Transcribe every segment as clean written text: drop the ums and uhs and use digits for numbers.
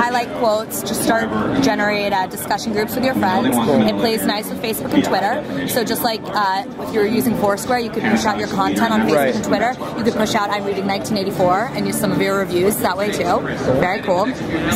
highlight quotes, just generate discussion groups with your friends. It plays nice with Facebook and Twitter. So just like if you're using Foursquare, you could push out your content on Facebook and Twitter. You could push out I'm reading 1984 and use some of your reviews that way too. Very cool.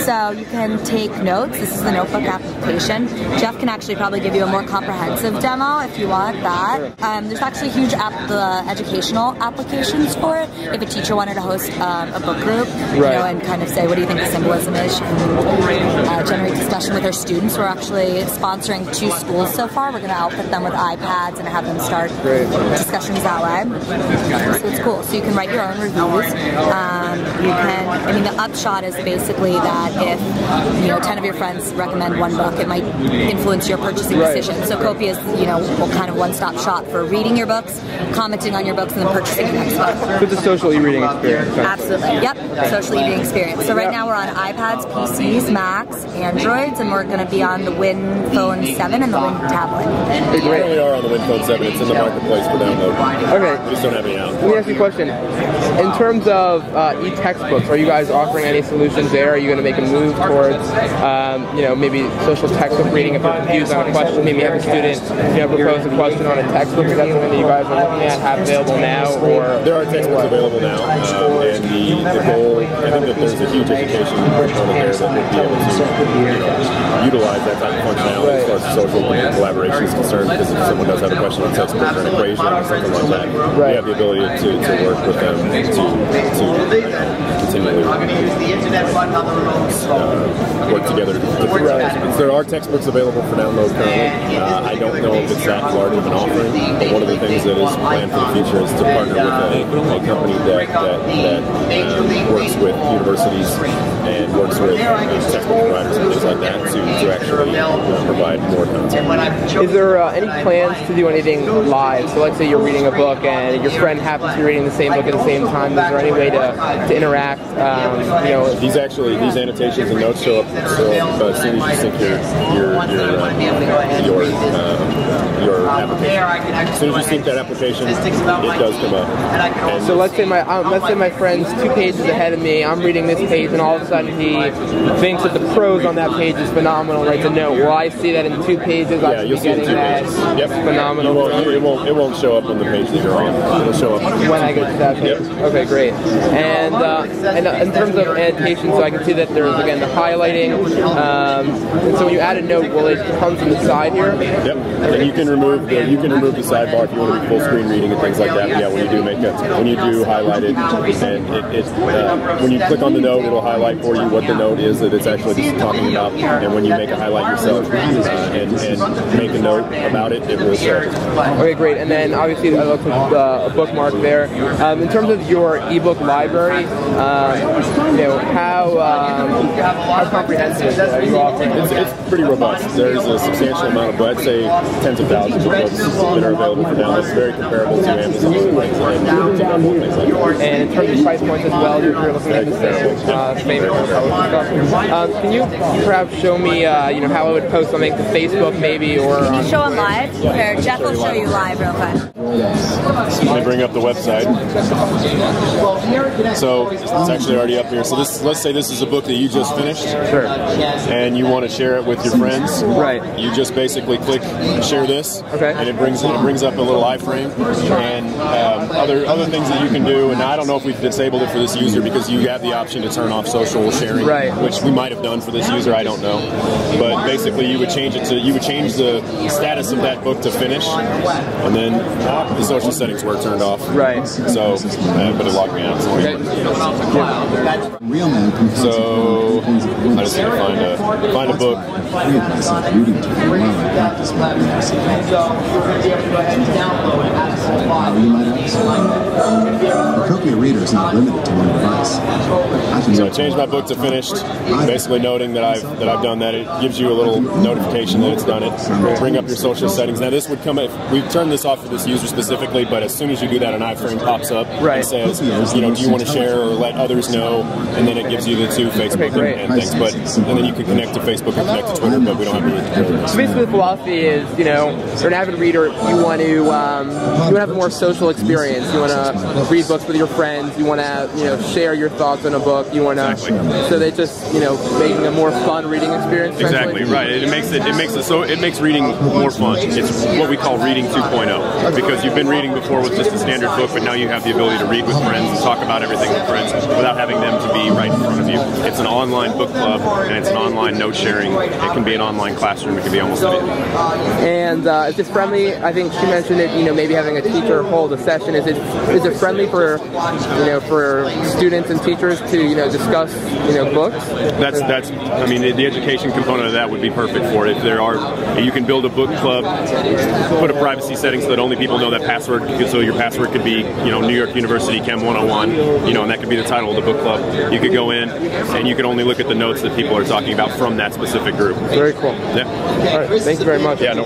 So you can take notes. This is the notebook application. Jeff can actually probably give you a more comprehensive demo if you want that. There's actually huge educational applications for it. If a teacher wanted to host a book group, you know, and kind of say, what do you think the symbolism is? She can generate discussion with her students. We're actually sponsoring 2 schools so far. We're going to outfit them with iPads and have them start discussions that way. So it's cool. So you can write your own reviews. I mean, the upshot is basically that if, you know, 10 of your friends recommend one book, it might influence your purchasing decision. So Copia is, you know, kind of one-stop shop for reading your books, commenting on your books, and then purchasing the next book. It's a social e-reading experience. Absolutely. Yep. Social e-reading experience. So right now we're on iPads, PCs, Macs, Androids, and we're going to be on the Win Phone 7 and the Win Tablet. We currently are on the Win Phone 7. It's in the marketplace for download. Okay. We just don't have any out. Let me ask you a question. In terms of e-textbooks, are you guys offering any solutions there? Are you going to make a move towards, you know, maybe social textbook reading if you're confused on a question? Maybe have a student, you know, propose a question on a textbook. Is that something that you guys are looking at, have available now? Or there are textbooks available now, and the goal, I think that there's a huge education component there that would be able to utilize that type of functionality as far as social collaboration is concerned, because if someone does have a question on a textbook or an equation or something like that, we have the ability to work with them to continually work together to different textbooks. There are textbooks available for download currently. I don't know if it's that large of an offering, but one of the things that is planned for the future is to partner with a company that works with universities and works with textbook providers and things like that to actually provide more content. Is there any plans to do anything live? So let's say you're reading a book and your friend happens to be reading the same book at the same time. Is there any way to interact? You know, these annotations and notes show up as soon as you sync your application. As soon as you sync that application, it does come up. And so let's say my friend's 2 pages ahead of me. I'm reading this page, and all of a sudden he thinks that the prose on that page is phenomenal and writes a note. Will I see that in 2 pages? Yeah, you'll see it in 2 pages. Yep. Phenomenal. It won't show up on the page that you're on. It'll show up when I get to that page. Yep. Okay, great. And in terms of annotation, so I can see that there's again the highlighting. And so when you add a note, will it come from the side here? Yep. And you can remove the sidebar if you want to do full screen reading and things like that. But yeah, when you do highlight it, and when you click on the note, it'll highlight for you what the note is that it's actually just talking about. And when you make a highlight yourself and make a note about it, it will show. Okay, great. And then obviously I looked at a bookmark there. In terms of your ebook library, you know, how comprehensive is it? Are you offering? It's pretty robust. There's a substantial amount of, I'd say, tens of thousands of books that are available for download. It's very comparable to Amazon and things like that. And in terms of price points as well, you're looking at the same stuff. Can you perhaps show me, you know, how I would post something to Facebook maybe, or? Can you show them live? Here, Jeff will show you live real quick. Let me bring up the website. So it's actually already up here. So let's say this is a book that you just finished. Sure. And you want to share it with your friends. Right. You just basically click share this. Okay. And it brings up a little iframe and other things that you can do. And I don't know if we've disabled it for this user because you have the option to turn off social sharing, which we might have done for this user. I don't know. But basically, you would change the status of that book to finish, and then the social settings were turned off. Right. So, but it logged me out. So I just need to find a book. The Copia reader is not limited to one device. So I changed my book to finished, basically noting that I've done that. It gives you a little notification that it's done it. Bring up your social settings. Now this would come if we've turned this off for this user specifically, but as soon as you do that, an iframe pops up and says, you know, do you want to share or let others know? And then it gives you the 2 Facebook and things. But and then you can connect to Facebook and connect to Twitter, but we don't have any. So basically, the philosophy is, you know, for an avid reader, you want to have a more social experience. You want to read books with with your friends. You want to, share your thoughts on a book. You want to, exactly. So they just, making a more fun reading experience. Exactly right. It makes reading more fun. It's what we call reading 2.0, because you've been reading before with just a standard book, but now you have the ability to read with friends and talk about everything with friends without having them to be right in front of you. It's an online book club, and it's an online note sharing. It can be an online classroom. It can be almost anything. And is it friendly? I think she mentioned it. Maybe having a teacher hold a session. Is it friendly for for students and teachers to discuss books? That's. I mean, the education component of that would be perfect for it. If there are, you can build a book club, put a privacy setting so that only people know that password. So your password could be New York University Chem 101. And that could be the title of the book club. You could go in and you could only look at the notes that people are talking about from that specific group. Very cool. Yeah. All right. Thank you very much. Yeah. No